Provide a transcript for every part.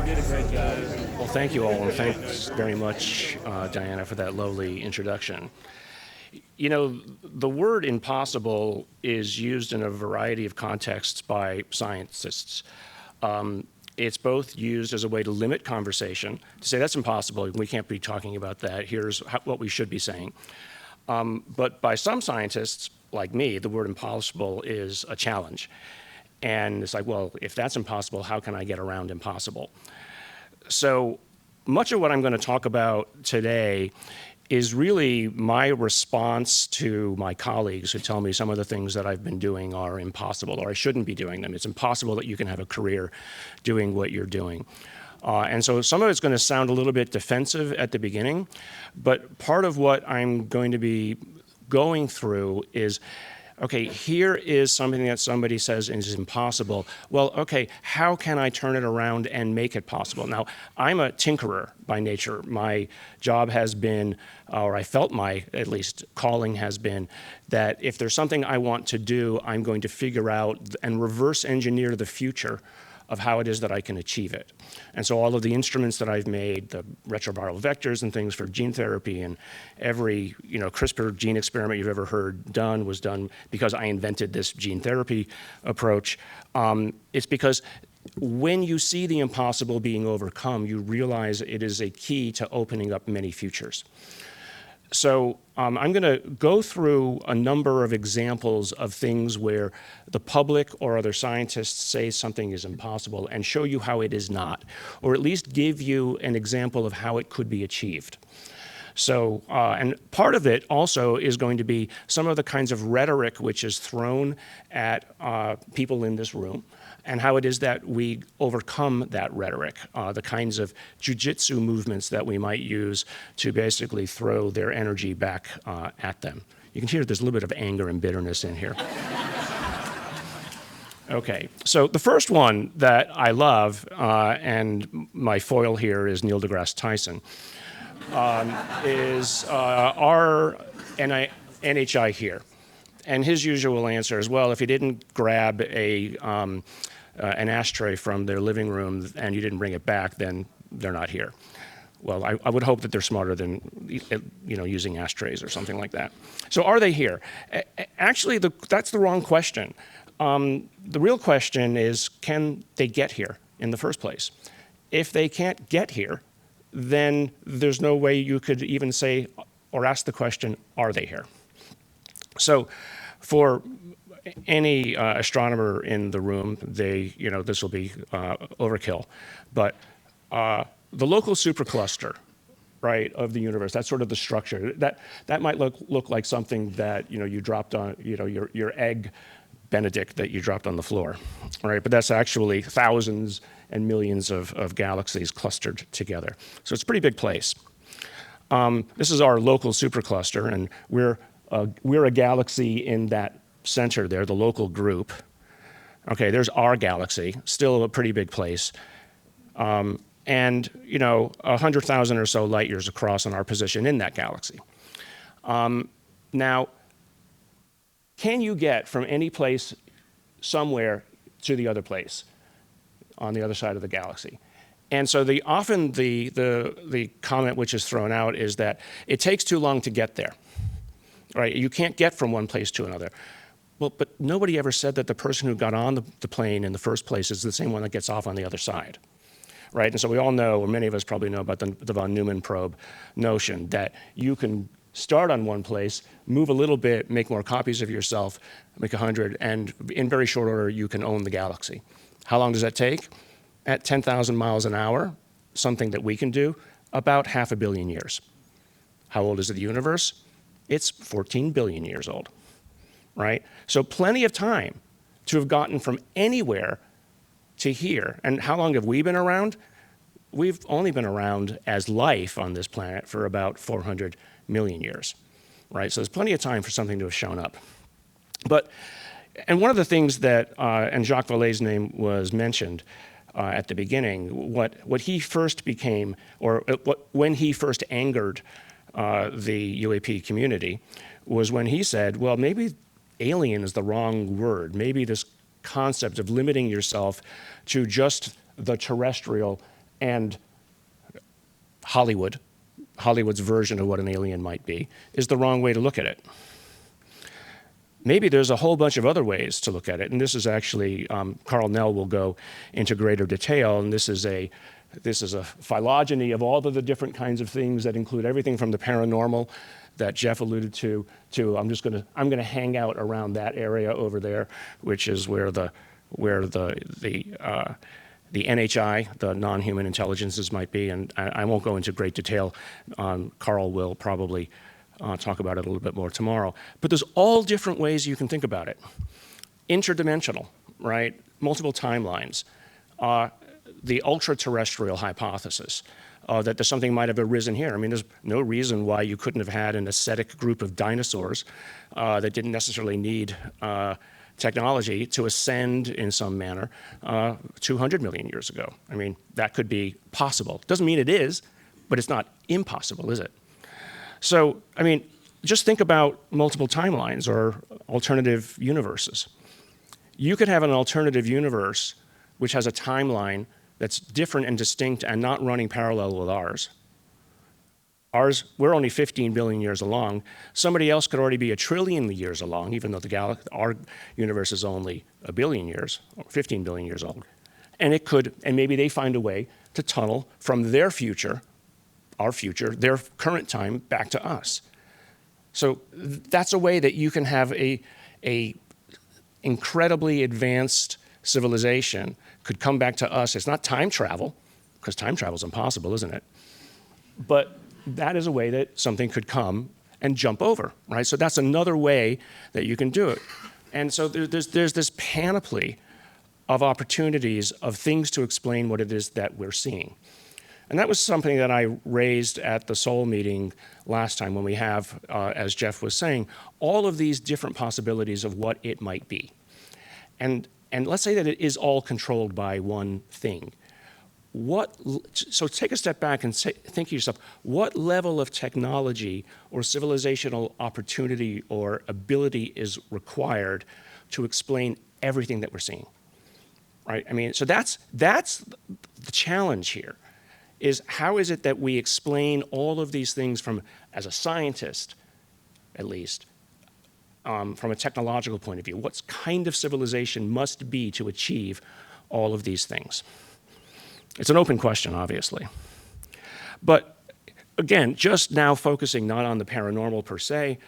did a great job. Well, thank you all, and thanks very much, Diana, for that lovely introduction. You know, the word impossible is used in a variety of contexts by scientists. It's both used as a way to limit conversation, to say that's impossible, we can't be talking about that, here's what we should be saying. But by some scientists, like me, the word impossible is a challenge. And it's like, well, if that's impossible, how can I get around impossible? So much of what I'm going to talk about today is really my response to my colleagues who tell me some of the things that I've been doing are impossible, or I shouldn't be doing them. It's impossible that you can have a career doing what you're doing. And so some of it's going to sound a little bit defensive at the beginning, but part of what I'm going to be going through is, okay, here is something that somebody says is impossible. Well, okay, how can I turn it around and make it possible? Now, I'm a tinkerer by nature. My job has been, or I felt my, at least, calling has been that if there's something I want to do, I'm going to figure out and reverse engineer the future of how it is that I can achieve it. And so all of the instruments that I've made, the retroviral vectors and things for gene therapy, and every CRISPR gene experiment you've ever heard done was done because I invented this gene therapy approach. It's because when you see the impossible being overcome, you realize it is a key to opening up many futures. So I'm going to go through a number of examples of things where the public or other scientists say something is impossible and show you how it is not, or at least give you an example of how it could be achieved. So, and part of it also is going to be some of the kinds of rhetoric which is thrown at people in this room, and how it is that we overcome that rhetoric, the kinds of jujitsu movements that we might use to basically throw their energy back at them. You can hear there's a little bit of anger and bitterness in here. Okay, so the first one that I love, and my foil here is Neil deGrasse Tyson, is our NHI here. And his usual answer is, well, if you didn't grab an ashtray from their living room and you didn't bring it back, then they're not here. Well, I would hope that they're smarter than using ashtrays or something like that. So are they here? Actually, that's the wrong question. The real question is, can they get here in the first place? If they can't get here, then there's no way you could even say or ask the question, are they here? So for any astronomer in the room, this will be overkill. But the local supercluster, right, of the universe, that's sort of the structure. That might look like something that you dropped on, your egg Benedict that you dropped on the floor, right? But that's actually thousands and millions of galaxies clustered together. So it's a pretty big place. This is our local supercluster, and we're a galaxy in that center there, the local group. Okay, there's our galaxy, still a pretty big place. And 100,000 or so light years across on our position in that galaxy. Now, can you get from any place somewhere to the other place on the other side of the galaxy? And so often the comment which is thrown out is that it takes too long to get there, right? You can't get from one place to another. Well, but nobody ever said that the person who got on the plane in the first place is the same one that gets off on the other side, right? And so we all know, or many of us probably know about the von Neumann probe notion that you can start on one place, move a little bit, make more copies of yourself, make 100, and in very short order, you can own the galaxy. How long does that take? At 10,000 miles an hour, something that we can do, about 500 million years. How old is the universe? It's 14 billion years old, right? So plenty of time to have gotten from anywhere to here. And how long have we been around? We've only been around as life on this planet for about 400 million years, right? So there's plenty of time for something to have shown up. And one of the things that, and Jacques Vallée's name was mentioned at the beginning, what he first became, or when he first angered the UAP community, was when he said, well, maybe alien is the wrong word. Maybe this concept of limiting yourself to just the terrestrial and Hollywood's version of what an alien might be, is the wrong way to look at it. Maybe there's a whole bunch of other ways to look at it, and this is actually, Carl Nell will go into greater detail, and this is a phylogeny of all of the different kinds of things that include everything from the paranormal that Jeff alluded to I'm gonna hang out around that area over there, which is where the NHI, the non-human intelligences, might be, and I won't go into great detail. Carl will probably talk about it a little bit more tomorrow. But there's all different ways you can think about it. Interdimensional, right? Multiple timelines. The ultra-terrestrial hypothesis that there's something might have arisen here. I mean, there's no reason why you couldn't have had an ascetic group of dinosaurs that didn't necessarily need technology to ascend in some manner 200 million years ago. I mean, that could be possible. Doesn't mean it is, but it's not impossible, is it? So, I mean, just think about multiple timelines or alternative universes. You could have an alternative universe which has a timeline that's different and distinct and not running parallel with ours. We're only 15 billion years along. Somebody else could already be 1 trillion years along, even though our universe is only 1 billion years, or 15 billion years old. And maybe they find a way to tunnel from their future, our future, their current time, back to us. So that's a way that you can have a incredibly advanced civilization could come back to us. It's not time travel, because time travel is impossible, isn't it? But that is a way that something could come and jump over, right? So that's another way that you can do it. And so there's this panoply of opportunities of things to explain what it is that we're seeing. And that was something that I raised at the Seoul meeting last time when we have, as Jeff was saying, all of these different possibilities of what it might be. And let's say that it is all controlled by one thing. So take a step back and think to yourself, what level of technology or civilizational opportunity or ability is required to explain everything that we're seeing, right? I mean, so that's the challenge here, is how is it that we explain all of these things as a scientist, at least, from a technological point of view? What kind of civilization must be to achieve all of these things? It's an open question, obviously. But again, just now focusing not on the paranormal per se,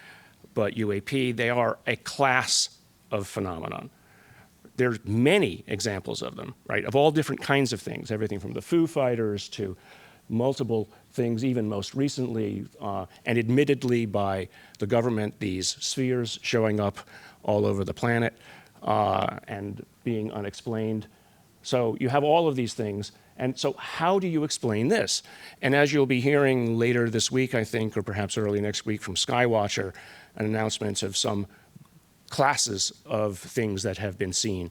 but UAP, they are a class of phenomenon. There's many examples of them, right? Of all different kinds of things, everything from the Foo Fighters to multiple things, even most recently, and admittedly by the government, these spheres showing up all over the planet and being unexplained. So you have all of these things. And so how do you explain this? And as you'll be hearing later this week, I think, or perhaps early next week from Skywatcher, an announcement of some classes of things that have been seen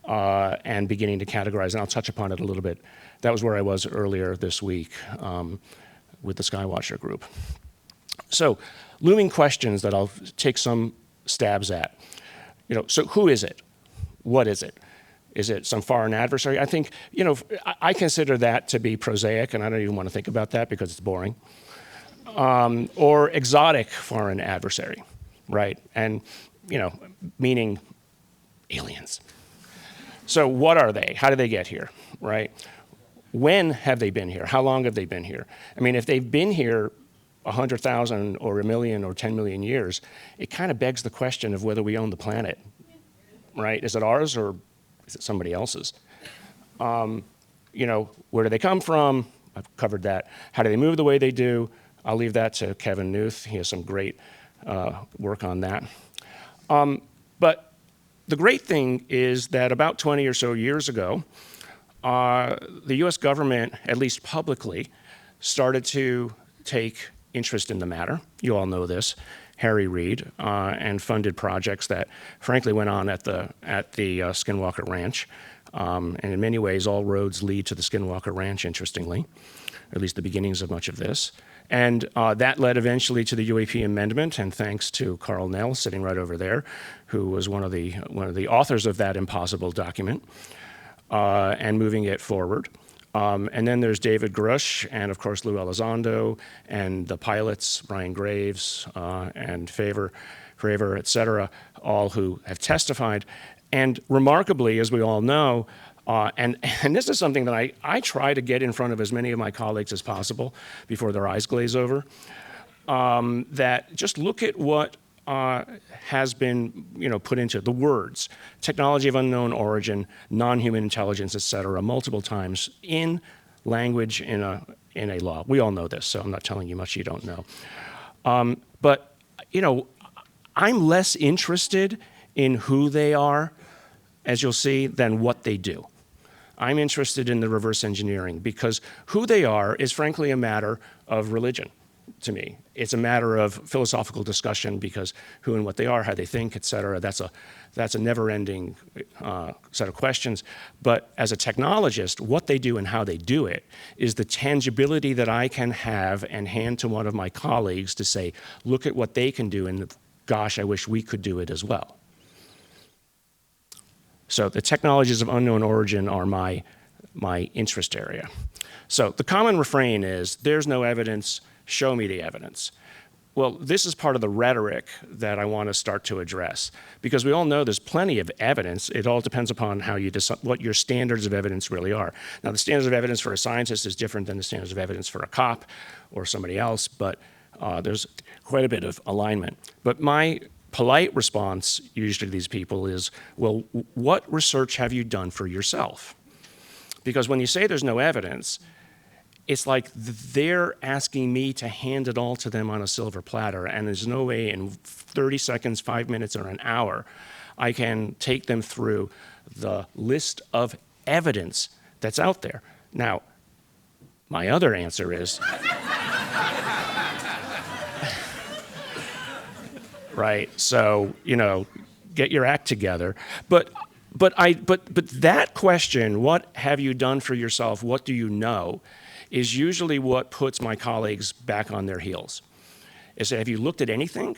and beginning to categorize. And I'll touch upon it a little bit. That was where I was earlier this week with the Skywatcher group. So looming questions that I'll take some stabs at. So who is it? What is it? Is it some foreign adversary? I think, I consider that to be prosaic, and I don't even want to think about that because it's boring. Or exotic foreign adversary, right? And, meaning aliens. So what are they? How did they get here, right? When have they been here? How long have they been here? I mean, if they've been here 100,000 or 1 million or 10 million years, it kind of begs the question of whether we own the planet, right? Is it ours or is it somebody else's? Where do they come from? I've covered that. How do they move the way they do? I'll leave that to Kevin Newth. He has some great work on that. But the great thing is that about 20 or so years ago, the US government, at least publicly, started to take interest in the matter. You all know this. Harry Reid, and funded projects that frankly went on at the Skinwalker Ranch. And in many ways, all roads lead to the Skinwalker Ranch, interestingly, or at least the beginnings of much of this. And that led eventually to the UAP amendment, and thanks to Carl Nell, sitting right over there, who was one of the authors of that impossible document, and moving it forward. And then there's David Grush and, of course, Lou Elizondo and the pilots, Brian Graves and Fravor, et cetera, all who have testified. And remarkably, as we all know, and this is something that I try to get in front of as many of my colleagues as possible before their eyes glaze over, that just look at what has been put into the words, technology of unknown origin, non-human intelligence, et cetera, multiple times in language in a law. We all know this, so I'm not telling you much you don't know. But I'm less interested in who they are, as you'll see, than what they do. I'm interested in the reverse engineering because who they are is frankly a matter of religion to me. It's a matter of philosophical discussion because who and what they are, how they think, et cetera, that's a never-ending set of questions. But as a technologist, what they do and how they do it is the tangibility that I can have and hand to one of my colleagues to say, look at what they can do, and gosh, I wish we could do it as well. So the technologies of unknown origin are my interest area. So the common refrain is, there's no evidence, show me the evidence. Well, this is part of the rhetoric that I want to start to address, because we all know there's plenty of evidence. It all depends upon how you decide what your standards of evidence really are. Now, the standards of evidence for a scientist is different than the standards of evidence for a cop or somebody else, but there's quite a bit of alignment. But my polite response usually to these people is, well, what research have you done for yourself? Because when you say there's no evidence, it's like they're asking me to hand it all to them on a silver platter, and there's no way in 30 seconds, 5 minutes, or an hour I can take them through the list of evidence that's out there. Now, my other answer is, right? So, get your act together. But that question, what have you done for yourself? What do you know? Is usually what puts my colleagues back on their heels. Is that, have you looked at anything?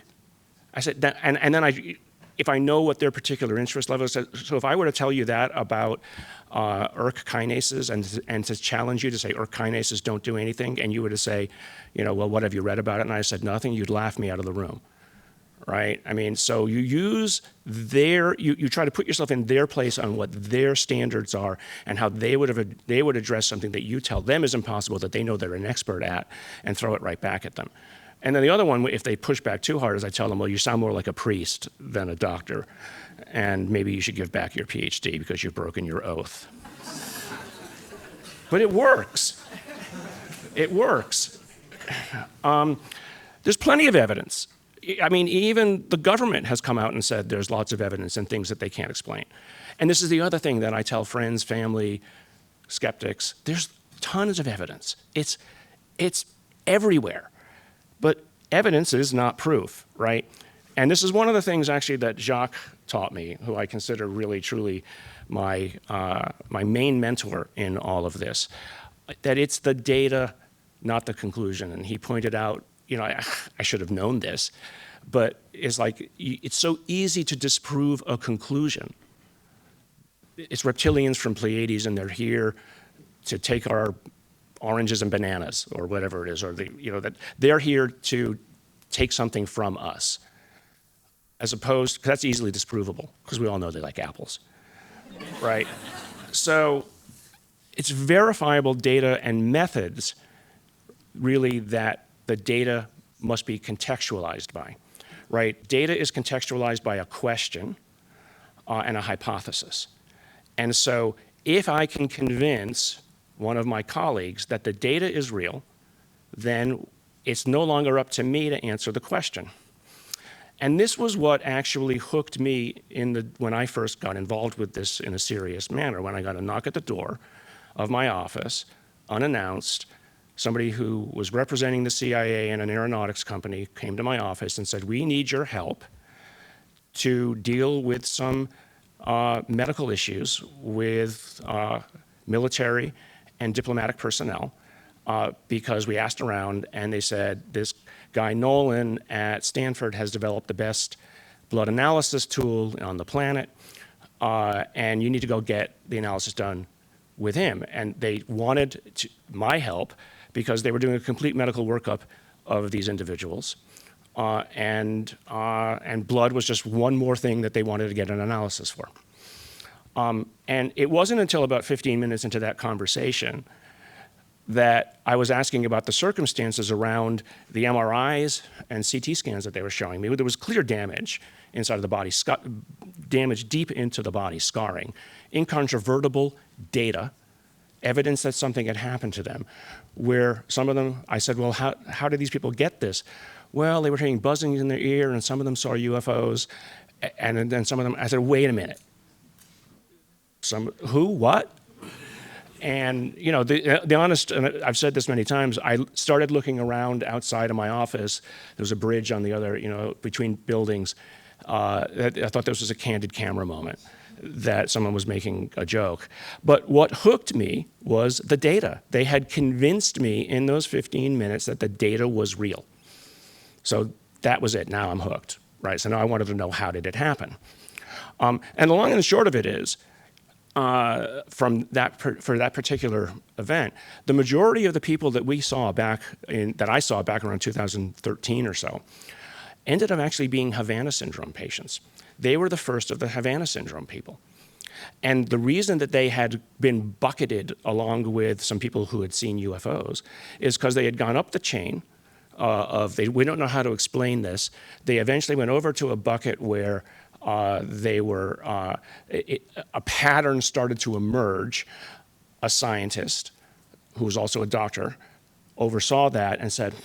I said, and then if I know what their particular interest level is, so if I were to tell you that about ERK kinases and to challenge you to say ERK kinases don't do anything, and you were to say, well, what have you read about it? And I said nothing, you'd laugh me out of the room. Right? I mean, so you use you try to put yourself in their place on what their standards are and how they would address something that you tell them is impossible, that they know they're an expert at, and throw it right back at them. And then the other one, if they push back too hard, is I tell them, well, you sound more like a priest than a doctor, and maybe you should give back your PhD because you've broken your oath. But it works. It works. There's plenty of evidence. I mean, even the government has come out and said there's lots of evidence and things that they can't explain. And this is the other thing that I tell friends, family, skeptics. There's tons of evidence. It's everywhere. But evidence is not proof, right? And this is one of the things, actually, that Jacques taught me, who I consider really, truly my main mentor in all of this, that it's the data, not the conclusion. And he pointed out, I should have known this, but it's like, it's so easy to disprove a conclusion. It's reptilians from Pleiades, and they're here to take our oranges and bananas, or whatever it is, or that they're here to take something from us. As opposed, because that's easily disprovable, because we all know they like apples, right? So it's verifiable data and methods, really, that the data must be contextualized by, right? Data is contextualized by a question and a hypothesis. And so if I can convince one of my colleagues that the data is real, then it's no longer up to me to answer the question. And this was what actually hooked me when I first got involved with this in a serious manner, when I got a knock at the door of my office, unannounced. Somebody who was representing the CIA and an aeronautics company came to my office and said, we need your help to deal with some medical issues with military and diplomatic personnel, because we asked around and they said, this guy Nolan at Stanford has developed the best blood analysis tool on the planet, and you need to go get the analysis done with him. And they wanted my help because they were doing a complete medical workup of these individuals. And blood was just one more thing that they wanted to get an analysis for. And it wasn't until about 15 minutes into that conversation that I was asking about the circumstances around the MRIs and CT scans that they were showing me. There was clear damage inside of the body, damage deep into the body, scarring, incontrovertible data, evidence that something had happened to them, where some of them, I said, well, how did these people get this? Well, they were hearing buzzing in their ear, and some of them saw UFOs, and then some of them, I said, wait a minute. Who, what? And the honest, and I've said this many times, I started looking around outside of my office. There was a bridge on the other, between buildings. I thought this was a candid camera moment, that someone was making a joke. But what hooked me was the data. They had convinced me in those 15 minutes that the data was real. So that was it. Now I'm hooked, right? So now I wanted to know, how did it happen? And the long and the short of it is, for that particular event, the majority of the people that I saw back around 2013 or so, ended up actually being Havana syndrome patients. They were the first of the Havana syndrome people. And the reason that they had been bucketed along with some people who had seen UFOs is because they had gone up the chain we don't know how to explain this. They eventually went over to a bucket where a pattern started to emerge. A scientist, who was also a doctor, oversaw that and said,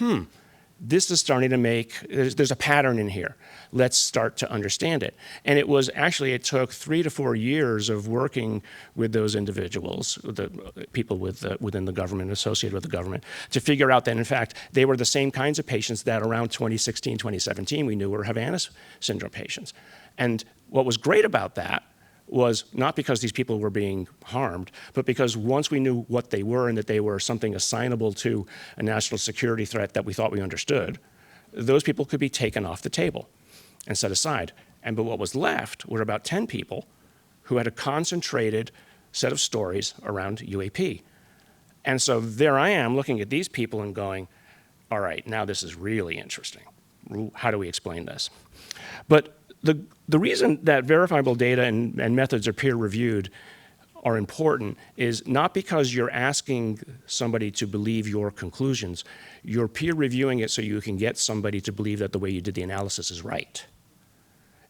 this is starting to there's a pattern in here. Let's start to understand it. And it took 3 to 4 years of working with those individuals, the people within the government, associated with the government, to figure out that, in fact, they were the same kinds of patients that around 2016, 2017, we knew were Havana syndrome patients. And what was great about that was not because these people were being harmed, but because once we knew what they were and that they were something assignable to a national security threat that we thought we understood, those people could be taken off the table and set aside. But what was left were about 10 people who had a concentrated set of stories around UAP. And so there I am looking at these people and going, all right, now this is really interesting. How do we explain this? But the reason that verifiable data and methods are peer-reviewed are important is not because you're asking somebody to believe your conclusions. You're peer-reviewing it so you can get somebody to believe that the way you did the analysis is right.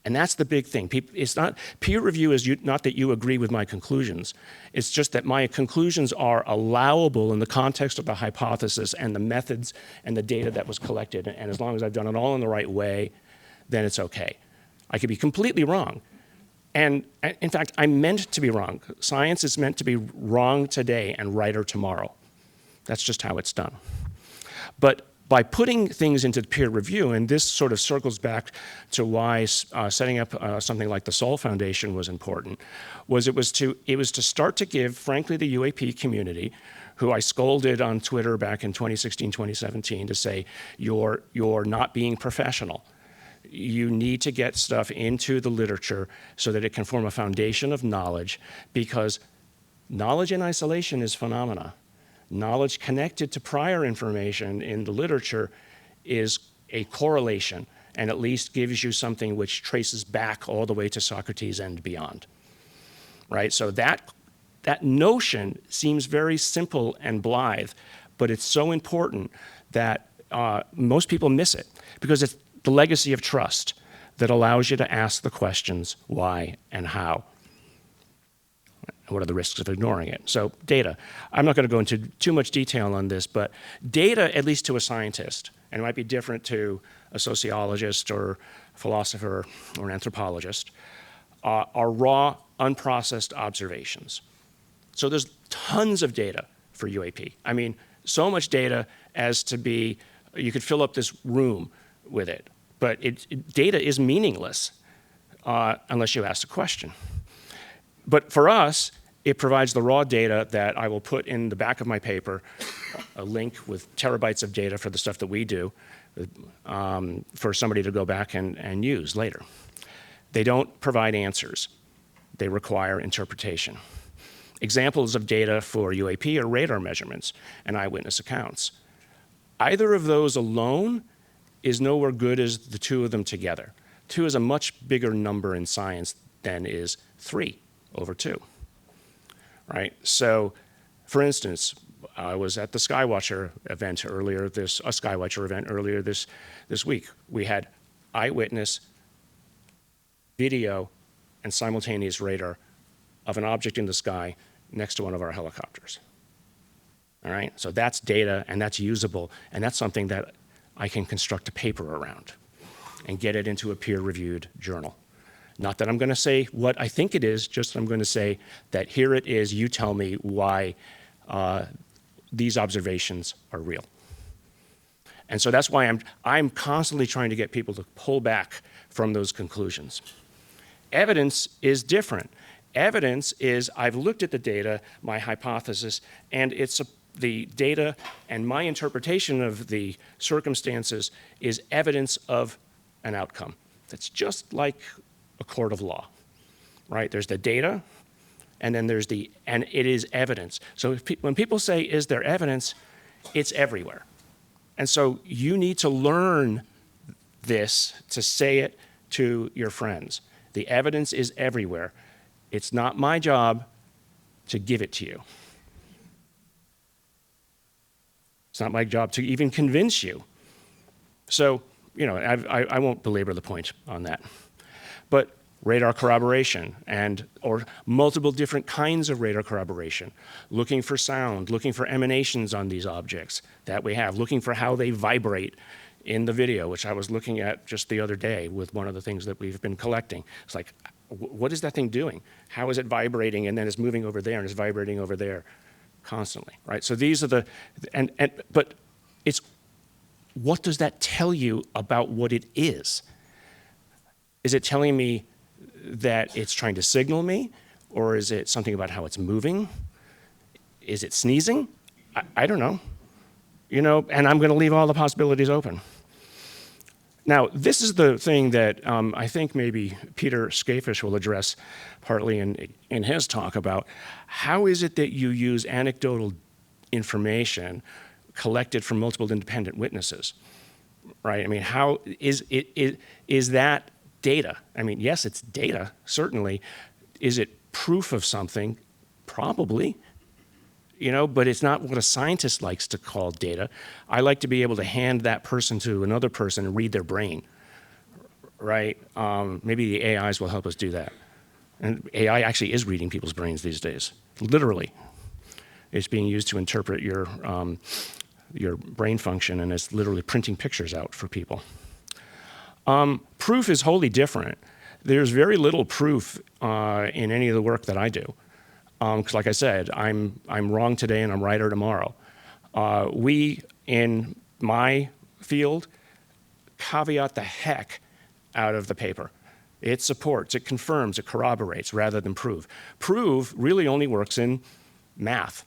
And that's the big thing. It's not, peer review is not that you agree with my conclusions. It's just that my conclusions are allowable in the context of the hypothesis and the methods and the data that was collected. And as long as I've done it all in the right way, then it's okay. I could be completely wrong. And in fact, I'm meant to be wrong. Science is meant to be wrong today and righter tomorrow. That's just how it's done. But by putting things into peer review, and this sort of circles back to why setting up something like the Sol Foundation was important, it was to start to give, frankly, the UAP community, who I scolded on Twitter back in 2016, 2017, to say, you're not being professional. You need to get stuff into the literature so that it can form a foundation of knowledge, because knowledge in isolation is phenomena. Knowledge connected to prior information in the literature is a correlation, and at least gives you something which traces back all the way to Socrates and beyond, right? So that notion seems very simple and blithe, but it's so important that most people miss it, because it's the legacy of trust that allows you to ask the questions why and how. What are the risks of ignoring it? So data. I'm not going to go into too much detail on this, but data, at least to a scientist, and it might be different to a sociologist or philosopher or an anthropologist, are raw, unprocessed observations. So there's tons of data for UAP. I mean, so much data as to be, you could fill up this room with it, but data is meaningless unless you ask a question. But for us, it provides the raw data that I will put in the back of my paper, a link with terabytes of data for the stuff that we do, for somebody to go back and use later. They don't provide answers. They require interpretation. Examples of data for UAP are radar measurements and eyewitness accounts. Either of those alone is nowhere good as the two of them together. 2 is a much bigger number in science than is 3 over 2, right? So, for instance, I was at the Skywatcher event earlier this week. We had eyewitness, video, and simultaneous radar of an object in the sky next to one of our helicopters. All right, so that's data and that's usable, and that's something that I can construct a paper around and get it into a peer-reviewed journal. Not that I'm going to say what I think it is, just I'm going to say that here it is, you tell me why these observations are real. And so that's why I'm constantly trying to get people to pull back from those conclusions. Evidence is different. Evidence is I've looked at the data, my hypothesis, and the data and my interpretation of the circumstances is evidence of an outcome. That's just like a court of law, right? There's the data, and then and it is evidence. So when people say, is there evidence, it's everywhere. And so you need to learn this to say it to your friends. The evidence is everywhere. It's not my job to give it to you. It's not my job to even convince you. So, I won't belabor the point on that. But radar corroboration or multiple different kinds of radar corroboration, looking for sound, looking for emanations on these objects that we have, looking for how they vibrate in the video, which I was looking at just the other day with one of the things that we've been collecting. It's like, what is that thing doing? How is it vibrating? And then it's moving over there and it's vibrating over there constantly, right? So these are but it's, what does that tell you about what it is? Is it telling me that it's trying to signal me? Or is it something about how it's moving? Is it sneezing? I don't know. And I'm going to leave all the possibilities open. Now, this is the thing that I think maybe Peter Skafish will address partly in his talk about how is it that you use anecdotal information collected from multiple independent witnesses, right? I mean, how is that data? I mean, yes, it's data, certainly. Is it proof of something? Probably. But it's not what a scientist likes to call data. I like to be able to hand that person to another person and read their brain, right? Maybe the AIs will help us do that. And AI actually is reading people's brains these days, literally. It's being used to interpret your brain function, and it's literally printing pictures out for people. Proof is wholly different. There's very little proof in any of the work that I do. Because like I said, I'm wrong today and I'm righter tomorrow. We, in my field, caveat the heck out of the paper. It supports, it confirms, it corroborates rather than prove. Prove really only works in math,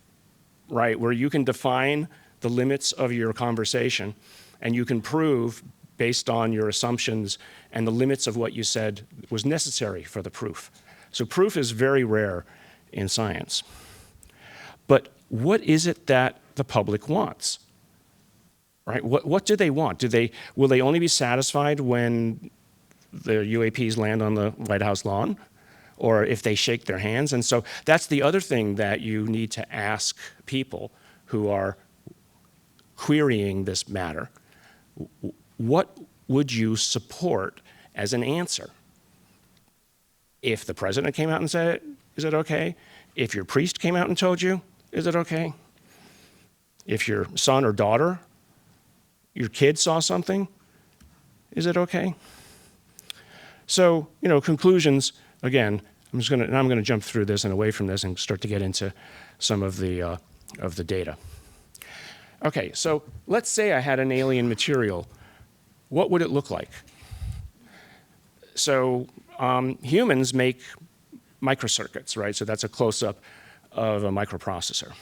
right? Where you can define the limits of your conversation and you can prove based on your assumptions and the limits of what you said was necessary for the proof. So proof is very rare in science. But what is it that the public wants? Right? What do they want? Will they only be satisfied when the UAPs land on the White House lawn, or if they shake their hands? And so that's the other thing that you need to ask people who are querying this matter. What would you support as an answer? If the president came out and said it, is it okay? If your priest came out and told you, is it okay? If your son or daughter, your kid saw something, is it okay? So, conclusions, again, I'm going to jump through this and away from this and start to get into some of the data. Okay, so let's say I had an alien material. What would it look like? So humans make microcircuits, right? So that's a close-up of a microprocessor.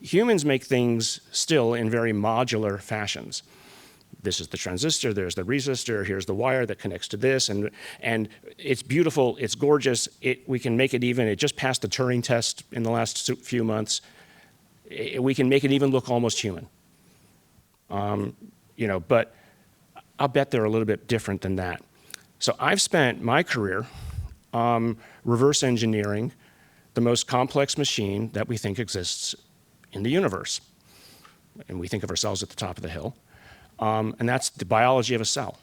Humans make things still in very modular fashions. this is the transistor, there's the resistor, here's the wire that connects to this, and it's beautiful, it's gorgeous, we can make it even, it just passed the Turing test in the last few months. We can make it even look almost human. But I'll bet they're a little bit different than that. So I've spent my career reverse engineering the most complex machine that we think exists in the universe. And we think of ourselves at the top of the hill. And that's the biology of a cell.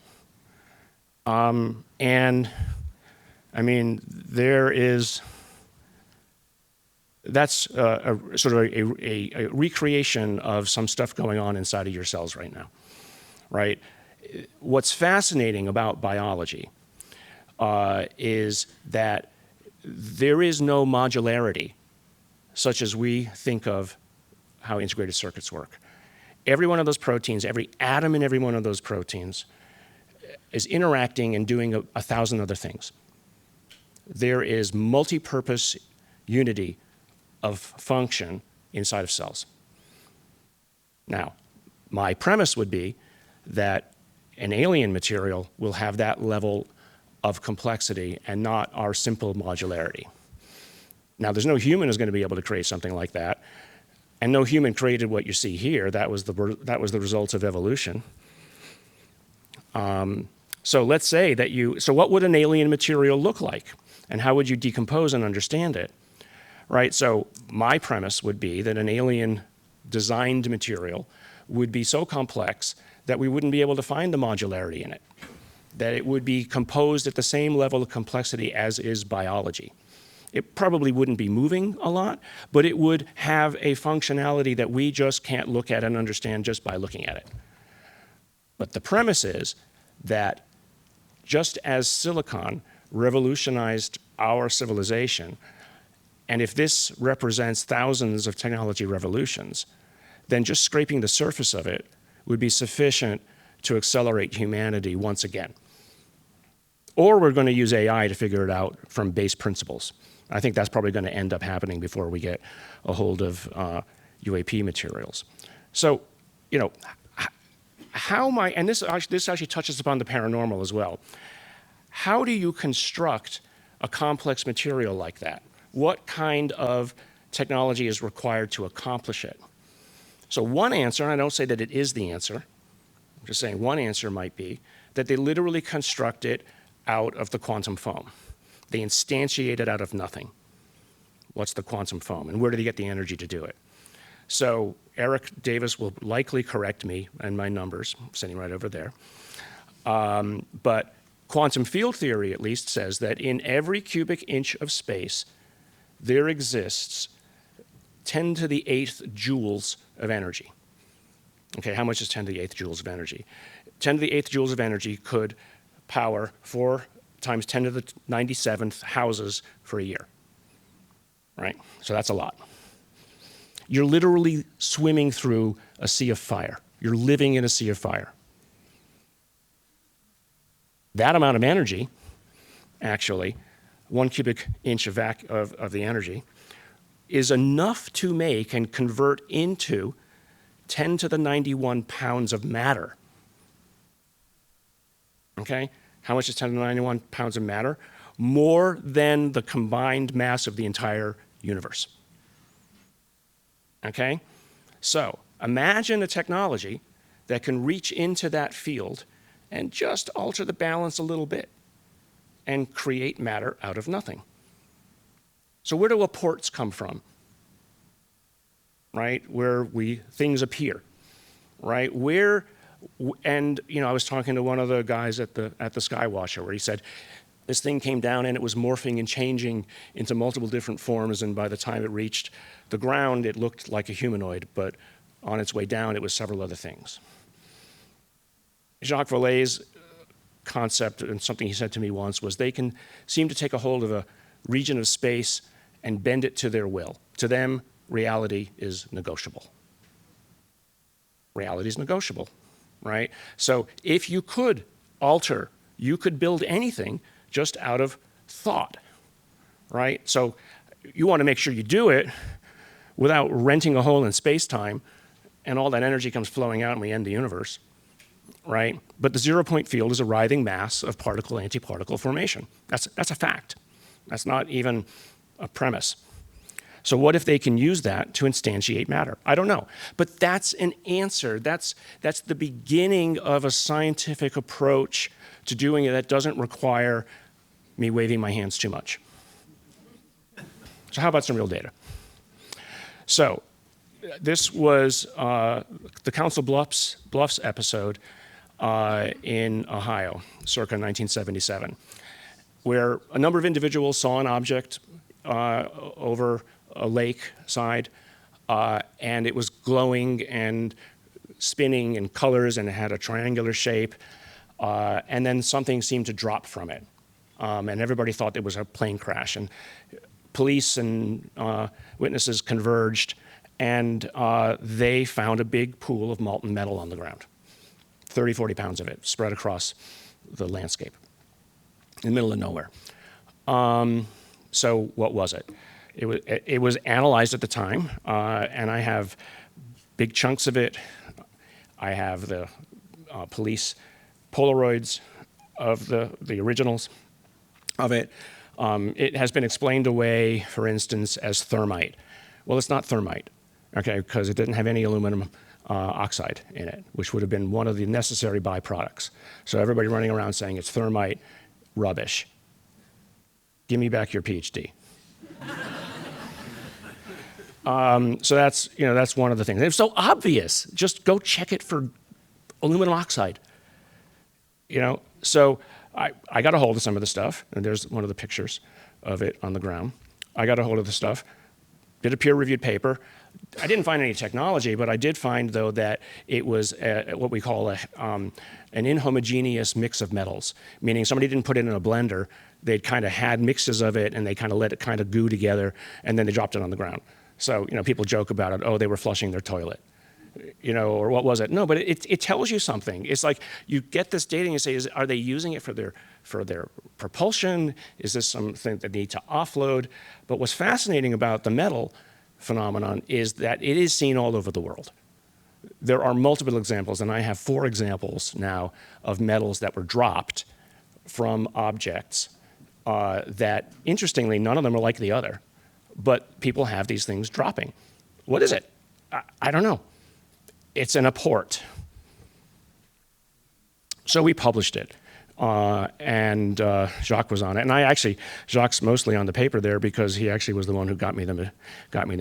That's sort of a recreation of some stuff going on inside of your cells right now, right? What's fascinating about biology is that there is no modularity, such as we think of how integrated circuits work. Every one of those proteins, every atom in every one of those proteins is interacting and doing 1,000 other things. There is multi-purpose unity of function inside of cells. Now, my premise would be that an alien material will have that level of complexity and not our simple modularity. Now, there's no human who's going to be able to create something like that, and no human created what you see here. That was the result of evolution. So let's say that so what would an alien material look like? And how would you decompose and understand it? Right, so my premise would be that an alien designed material would be so complex that we wouldn't be able to find the modularity in it, that it would be composed at the same level of complexity as is biology. It probably wouldn't be moving a lot, but it would have a functionality that we just can't look at and understand just by looking at it. But the premise is that just as silicon revolutionized our civilization, and if this represents thousands of technology revolutions, then just scraping the surface of it would be sufficient to accelerate humanity once again. Or we're going to use AI to figure it out from base principles. I think that's probably going to end up happening before we get a hold of UAP materials. So, and this actually touches upon the paranormal as well. How do you construct a complex material like that? What kind of technology is required to accomplish it? So one answer, and I don't say that it is the answer, I'm just saying one answer might be that they literally construct it out of the quantum foam. They instantiate it out of nothing. What's the quantum foam, and where do they get the energy to do it? So Eric Davis will likely correct me and my numbers, sitting right over there. But quantum field theory at least says that in every cubic inch of space, there exists 10 to the 8th joules of energy. Okay, how much is 10 to the 8th joules of energy? 10 to the 8th joules of energy could power 4 times 10 to the 97th houses for a year, right? So that's a lot. You're literally swimming through a sea of fire. You're living in a sea of fire. That amount of energy, actually, 1 cubic inch of the energy, is enough to make and convert into 10 to the 91 pounds of matter. Okay? How much is 10 to the 91 pounds of matter? More than the combined mass of the entire universe. Okay? So imagine a technology that can reach into that field and just alter the balance a little bit and create matter out of nothing. So where do apports come from? Right? Where things appear. Right? I was talking to one of the guys at the Skywatcher where he said, this thing came down and it was morphing and changing into multiple different forms, and by the time it reached the ground, it looked like a humanoid, but on its way down, it was several other things. Jacques Vallée's concept, and something he said to me once, was they can seem to take a hold of a region of space and bend it to their will. To them, reality is negotiable. Reality is negotiable, right? So if you could alter, you could build anything just out of thought, right? So you want to make sure you do it without renting a hole in space-time and all that energy comes flowing out and we end the universe, right? But the zero-point field is a writhing mass of particle-antiparticle formation. That's a fact. That's not even a premise. So what if they can use that to instantiate matter? I don't know. But that's an answer. That's the beginning of a scientific approach to doing it that doesn't require me waving my hands too much. So how about some real data? So this was the Council Bluffs episode in Ohio, circa 1977, where a number of individuals saw an object over a lake side, and it was glowing and spinning in colors, and it had a triangular shape, and then something seemed to drop from it. And everybody thought it was a plane crash. And police and witnesses converged, and they found a big pool of molten metal on the ground, 30, 40 pounds of it spread across the landscape in the middle of nowhere. So what was it? It was analyzed at the time, and I have big chunks of it. I have the police Polaroids of the originals of it. It has been explained away, for instance, as thermite. Well, it's not thermite, okay, because it didn't have any aluminum oxide in it, which would have been one of the necessary byproducts. So everybody running around saying it's thermite, rubbish. Give me back your PhD. So that's one of the things. It's so obvious. Just go check it for aluminum oxide. So I got a hold of some of the stuff, and there's one of the pictures of it on the ground. I got a hold of the stuff, did a peer-reviewed paper. I didn't find any technology, but I did find, though, that it was what we call an inhomogeneous mix of metals, meaning somebody didn't put it in a blender. They'd kind of had mixes of it, and they kind of let it kind of goo together, and then they dropped it on the ground. So, people joke about it. Oh, they were flushing their toilet, or what was it? No, but it tells you something. It's like you get this data and you say, are they using it for their propulsion? Is this something that they need to offload? But what's fascinating about the metal phenomenon is that it is seen all over the world. There are multiple examples, and I have 4 examples now of metals that were dropped from objects that, interestingly, none of them are like the other, but people have these things dropping. What is it? I don't know. It's an apport. So we published it, and Jacques was on it. And Jacques' mostly on the paper there because he actually was the one who got me the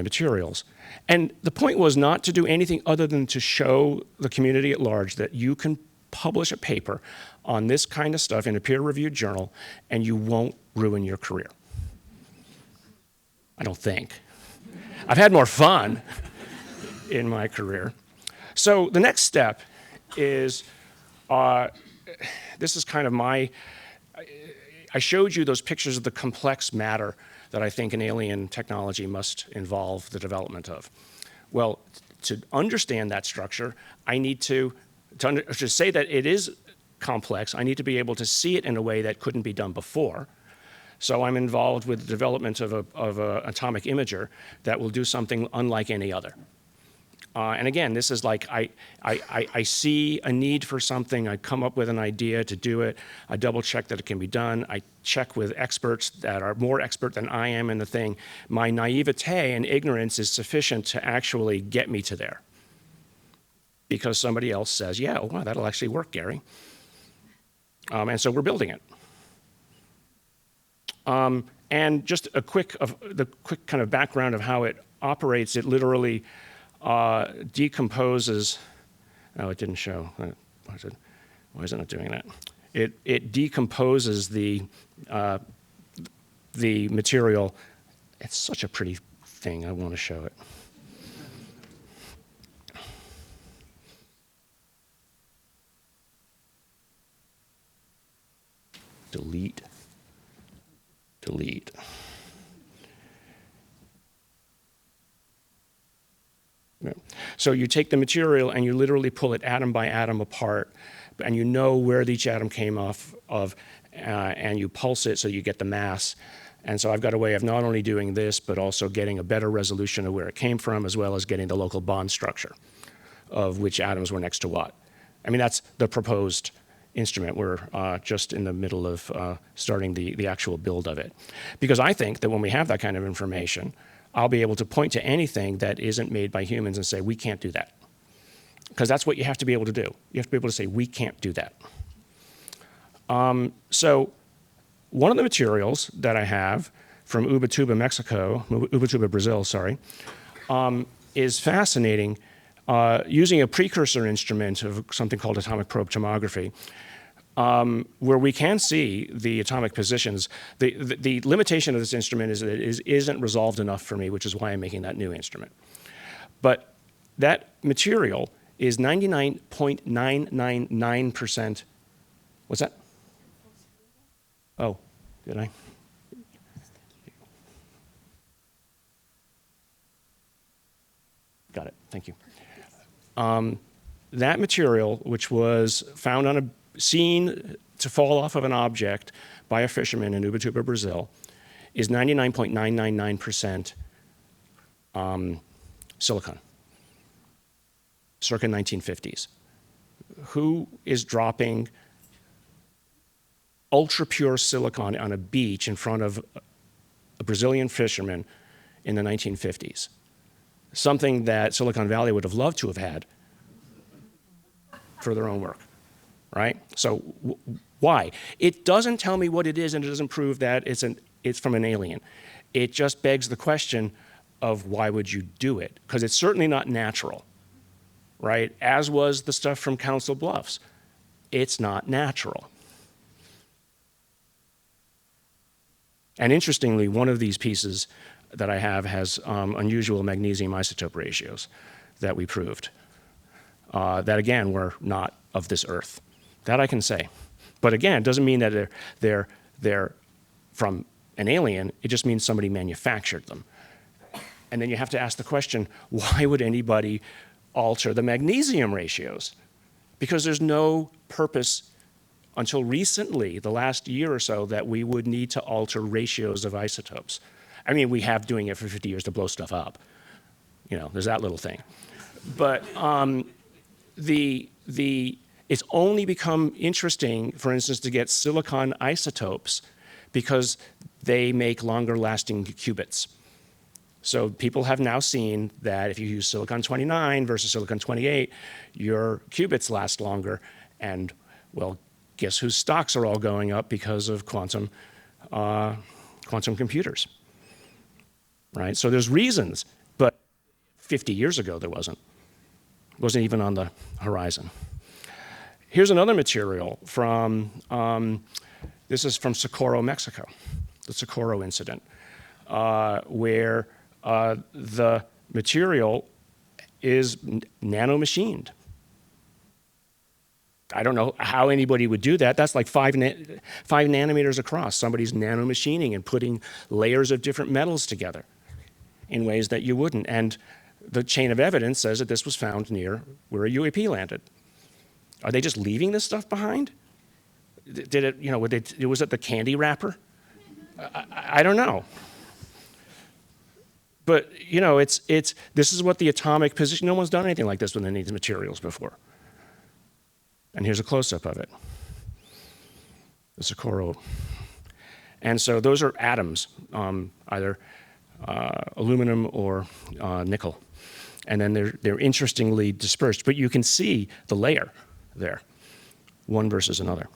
materials. And the point was not to do anything other than to show the community at large that you can publish a paper on this kind of stuff in a peer-reviewed journal, and you won't ruin your career. I don't think. I've had more fun in my career. So the next step is, this is kind of I showed you those pictures of the complex matter that I think an alien technology must involve the development of. Well, to understand that structure, I need to say that it is complex, I need to be able to see it in a way that couldn't be done before. So I'm involved with the development of an atomic imager that will do something unlike any other. And again, this is like I see a need for something, I come up with an idea to do it, I double check that it can be done, I check with experts that are more expert than I am in the thing. My naivete and ignorance is sufficient to actually get me to there. Because somebody else says, yeah, wow, that'll actually work, Gary. And so we're building it. And just the quick kind of background of how it operates, it literally decomposes. Oh, it didn't show. Why is it not doing that? It decomposes the material. It's such a pretty thing. I want to show it. Delete. So you take the material and you literally pull it atom by atom apart, and you know where each atom came off of, and you pulse it so you get the mass. And so I've got a way of not only doing this, but also getting a better resolution of where it came from, as well as getting the local bond structure of which atoms were next to what. I mean, that's the proposed instrument. We're just in the middle of starting the actual build of it. Because I think that when we have that kind of information, I'll be able to point to anything that isn't made by humans and say, we can't do that. Because that's what you have to be able to do. You have to be able to say, we can't do that. So one of the materials that I have from Ubatuba, Brazil, is fascinating, using a precursor instrument of something called atomic probe tomography, where we can see the atomic positions. The limitation of this instrument is that it isn't resolved enough for me, which is why I'm making that new instrument. But that material is 99.999%. What's that? Oh, did I? Got it, thank you. That material, which was found on a seen to fall off of an object by a fisherman in Ubatuba, Brazil, is 99.999% silicon, circa 1950s. Who is dropping ultra pure silicon on a beach in front of a Brazilian fisherman in the 1950s? Something that Silicon Valley would have loved to have had for their own work, right? So why? It doesn't tell me what it is, and it doesn't prove that it's from an alien. It just begs the question of why would you do it? Because it's certainly not natural, right? As was the stuff from Council Bluffs. It's not natural. And interestingly, one of these pieces that I have has unusual magnesium isotope ratios that we proved. That again, were not of this earth. That I can say. But again, it doesn't mean that they're from an alien, it just means somebody manufactured them. And then you have to ask the question, why would anybody alter the magnesium ratios? Because there's no purpose until recently, the last year or so, that we would need to alter ratios of isotopes. I mean, we have doing it for 50 years to blow stuff up. You know, there's that little thing. But it's only become interesting, for instance, to get silicon isotopes because they make longer lasting qubits. So people have now seen that if you use silicon 29 versus silicon 28, your qubits last longer. And well, guess whose stocks are all going up because of quantum computers, right? So there's reasons, but 50 years ago there wasn't. It wasn't even on the horizon. Here's another material from, this is from Socorro, Mexico, the Socorro incident, where the material is nano-machined. I don't know how anybody would do that. That's like 5 nanometers across. Somebody's nano-machining and putting layers of different metals together in ways that you wouldn't. And the chain of evidence says that this was found near where a UAP landed. Are they just leaving this stuff behind? Did it, you know, was it the candy wrapper? I don't know. But, you know, this is what the atomic position, no one's done anything like this with any of these materials before. And here's a close-up of it. The Socorro. And so those are atoms, either aluminum or nickel. And then they're interestingly dispersed, but you can see the layer there, one versus another.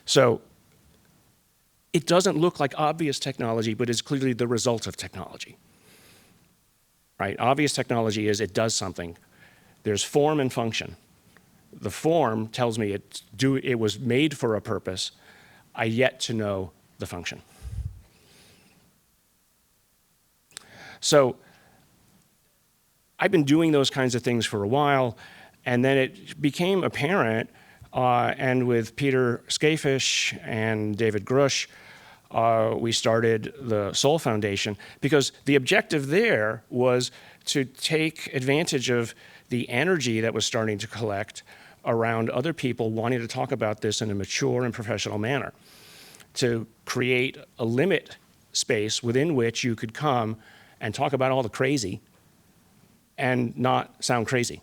So it doesn't look like obvious technology, but it's clearly the result of technology, right? Obvious technology is it does something. There's form and function. The form tells me it was made for a purpose. I yet to know the function. So I've been doing those kinds of things for a while, and then it became apparent, and with Peter Skafish and David Grush, we started the Soul Foundation, because the objective there was to take advantage of the energy that was starting to collect around other people wanting to talk about this in a mature and professional manner, to create a limit space within which you could come and talk about all the crazy and not sound crazy.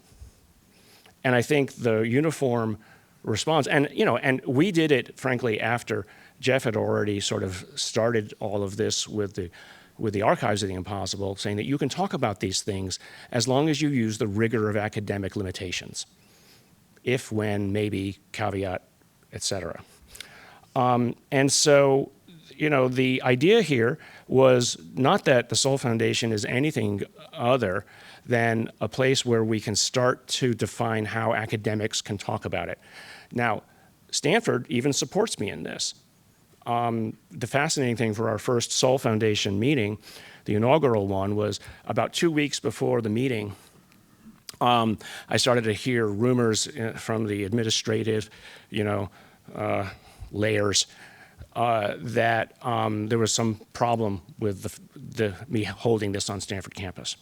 And I think the uniform response, and we did it, frankly, after Jeff had already sort of started all of this with the Archives of the Impossible, saying that you can talk about these things as long as you use the rigor of academic limitations. If, when, maybe, caveat, et cetera. And so, the idea here was not that the Sol Foundation is anything other than a place where we can start to define how academics can talk about it. Now, Stanford even supports me in this. The fascinating thing for our first Sol Foundation meeting, the inaugural one, was about 2 weeks before the meeting. I started to hear rumors from the administrative, layers that there was some problem with me holding this on Stanford campus.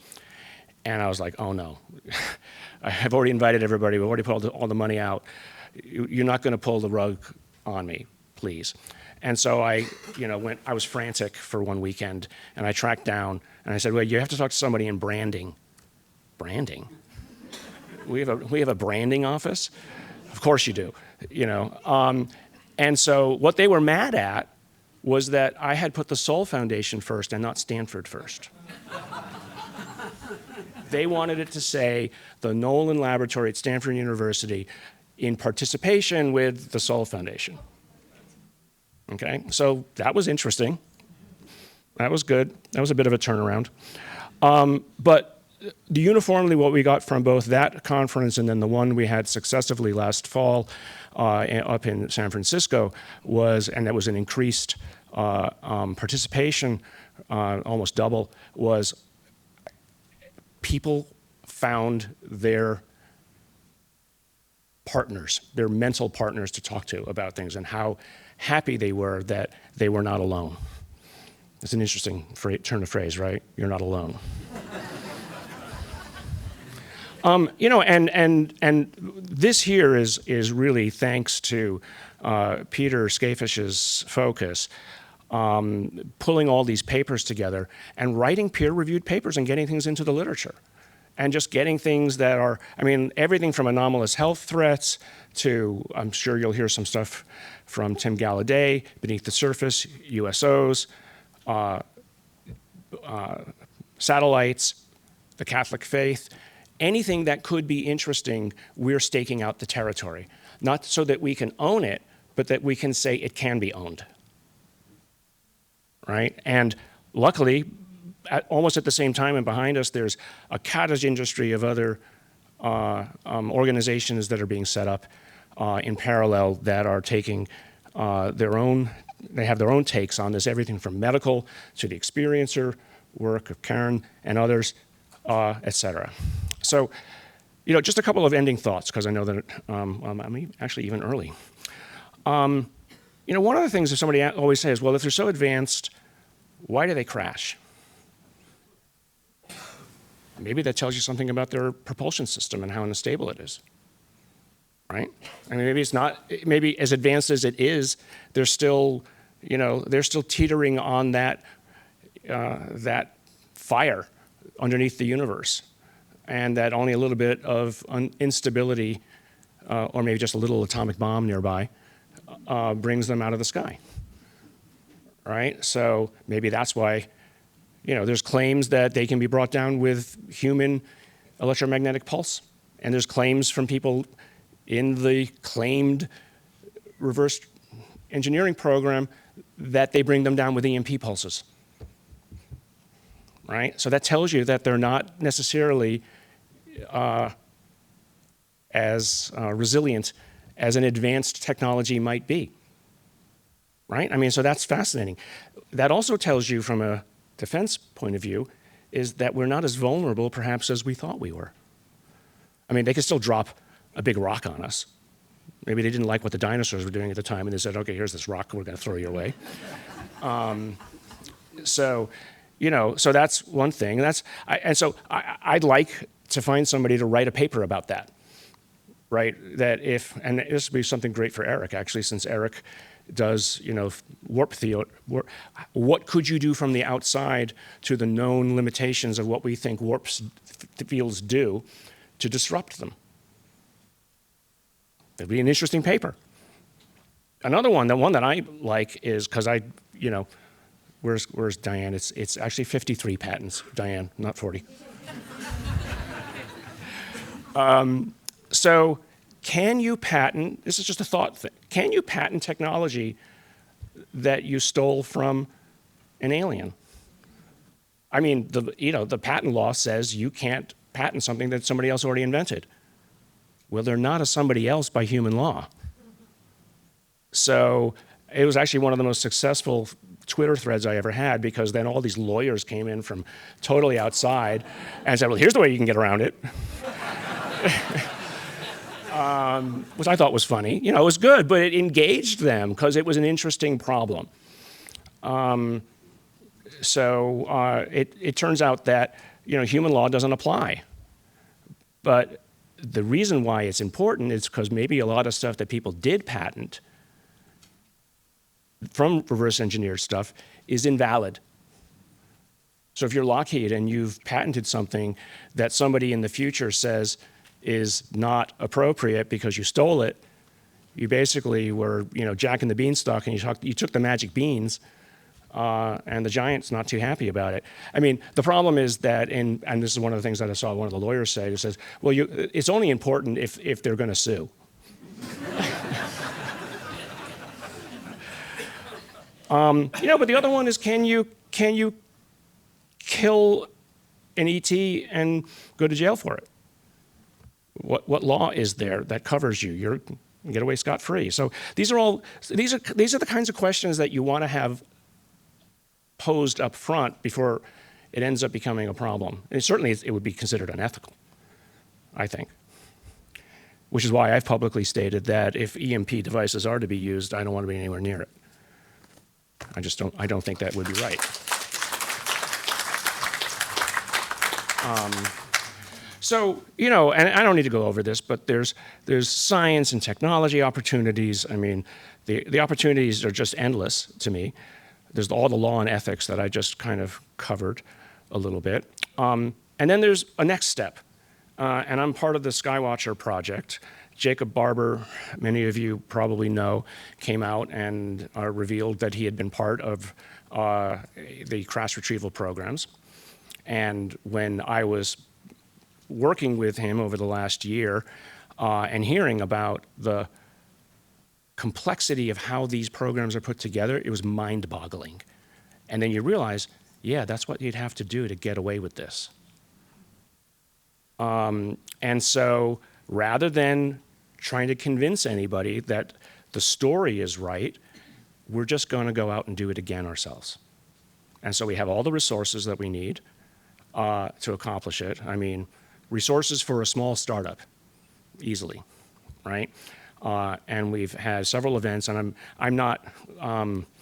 And I was like, oh no, I have already invited everybody, we've already put all the money out. You're not gonna pull the rug on me, please. And so I was frantic for one weekend, and I tracked down, and I said, well, you have to talk to somebody in branding. Branding? We have a branding office? Of course you do, And so what they were mad at was that I had put the Sol Foundation first and not Stanford first. They wanted it to say the Nolan Laboratory at Stanford University in participation with the Sol Foundation. Okay, so that was interesting. That was good. That was a bit of a turnaround. But uniformly what we got from both that conference and then the one we had successively last fall up in San Francisco and that was an increased participation, almost double, was people found their partners, their mental partners to talk to about things and how happy they were that they were not alone. It's an interesting turn of phrase, right? You're not alone. And this here is really thanks to Peter Skafish's focus, pulling all these papers together and writing peer-reviewed papers and getting things into the literature. And just getting things that are, everything from anomalous health threats to, I'm sure you'll hear some stuff from Tim Gallaudet, Beneath the Surface, USOs, satellites, the Catholic faith, anything that could be interesting, we're staking out the territory. Not so that we can own it, but that we can say it can be owned, right? And luckily, almost at the same time and behind us, there's a cottage industry of other organizations that are being set up in parallel that are taking they have their own takes on this, everything from medical to the experiencer work of Karen and others, et cetera. So, just a couple of ending thoughts, because I know that I'm actually even early. One of the things that somebody always says, well, if they're so advanced, why do they crash? Maybe that tells you something about their propulsion system and how unstable it is, right? Maybe it's not, maybe as advanced as it is, they're still teetering on that fire underneath the universe, and that only a little bit of instability, or maybe just a little atomic bomb nearby, brings them out of the sky, right? So maybe that's why there's claims that they can be brought down with human electromagnetic pulse. And there's claims from people in the claimed reverse engineering program that they bring them down with EMP pulses, right? So that tells you that they're not necessarily as resilient as an advanced technology might be, right? So that's fascinating. That also tells you from a defense point of view is that we're not as vulnerable perhaps as we thought we were. They could still drop a big rock on us. Maybe they didn't like what the dinosaurs were doing at the time and they said, okay, here's this rock we're gonna throw your way. So that's one thing. So I'd like to find somebody to write a paper about that, right? And this would be something great for Eric actually, since Eric does, warp theory. What could you do from the outside to the known limitations of what we think warp fields do to disrupt them, That'd be an interesting paper. Another one, the one that I like is, because where's Diane? It's actually 53 patents, Diane, not 40. So can you patent, this is just a thought thing, can you patent technology that you stole from an alien? I mean, the patent law says you can't patent something that somebody else already invented. Well, they're not a somebody else by human law. So it was actually one of the most successful Twitter threads I ever had, because then all these lawyers came in from totally outside and said, well, here's the way you can get around it. Which I thought was funny. It was good, but it engaged them because it was an interesting problem. It turns out that human law doesn't apply. But the reason why it's important is because maybe a lot of stuff that people did patent from reverse engineered stuff is invalid. So if you're Lockheed and you've patented something that somebody in the future says is not appropriate because you stole it, you basically were Jack and the Beanstalk, and you took the magic beans, and the giant's not too happy about it. I mean, the problem is that, and this is one of the things that I saw one of the lawyers say, who says, well, it's only important if they're going to sue. But the other one is, can you kill an ET and go to jail for it? What law is there that covers you? You get away scot-free. So these are the kinds of questions that you want to have posed up front before it ends up becoming a problem. And certainly it would be considered unethical, I think. Which is why I've publicly stated that if EMP devices are to be used, I don't want to be anywhere near it. I don't think that would be right. And I don't need to go over this, but there's science and technology opportunities. I mean, the opportunities are just endless to me. There's all the law and ethics that I just kind of covered a little bit. And then there's a next step. And I'm part of the Skywatcher project. Jacob Barber, many of you probably know, came out and revealed that he had been part of the crash retrieval programs. And when I was working with him over the last year and hearing about the complexity of how these programs are put together, it was mind-boggling. And then you realize, yeah, that's what you'd have to do to get away with this. And so rather than trying to convince anybody that the story is right, we're just going to go out and do it again ourselves. And so we have all the resources that we need to accomplish it. I mean, resources for a small startup, easily, right? And we've had several events, and I'm not,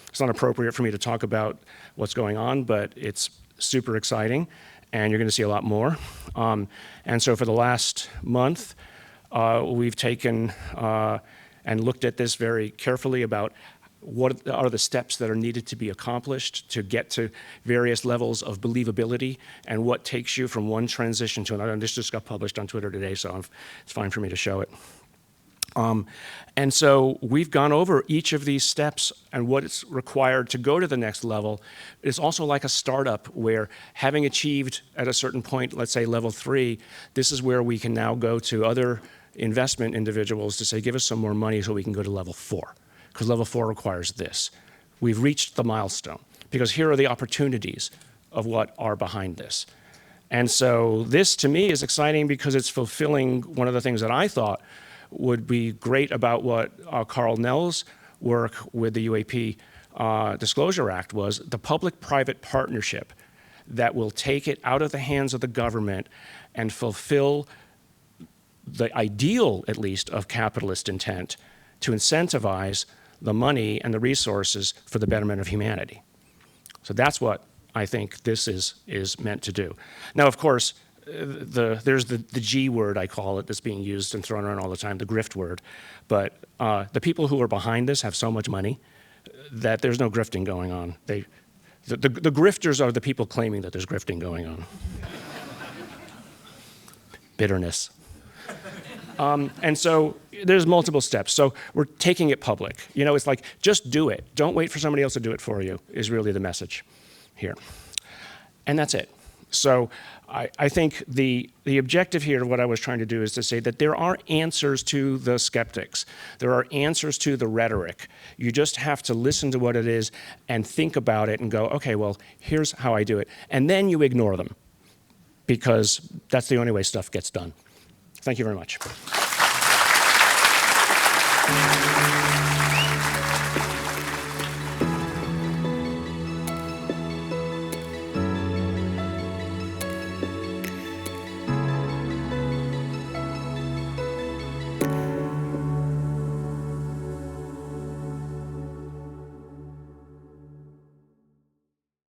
it's not appropriate for me to talk about what's going on, but it's super exciting, and you're going to see a lot more. And so for the last month, we've taken and looked at this very carefully about what are the steps that are needed to be accomplished to get to various levels of believability, and what takes you from one transition to another. And this just got published on Twitter today, so it's fine for me to show it. And so we've gone over each of these steps and what is required to go to the next level. It's also like a startup where, having achieved at a certain point, let's say level 3, this is where we can now go to other investment individuals to say, give us some more money so we can go to level 4. Because level 4 requires this. We've reached the milestone, because here are the opportunities of what are behind this. And so this, to me, is exciting because it's fulfilling one of the things that I thought would be great about what Carl Nell's work with the UAP Disclosure Act was, the public-private partnership that will take it out of the hands of the government and fulfill the ideal, at least, of capitalist intent to incentivize the money and the resources for the betterment of humanity. So that's what I think this is meant to do. Now, of course, there's the G word, I call it, that's being used and thrown around all the time, the grift word. But the people who are behind this have so much money that there's no grifting going on. The grifters are the people claiming that there's grifting going on. Bitterness. And so there's multiple steps. So we're taking it public. You know, it's like, just do it. Don't wait for somebody else to do it for you, is really the message here. And that's it. So I think the objective here, what I was trying to do is to say that there are answers to the skeptics. There are answers to the rhetoric. You just have to listen to what it is and think about it and go, okay, well, here's how I do it. And then you ignore them, because that's the only way stuff gets done. Thank you very much.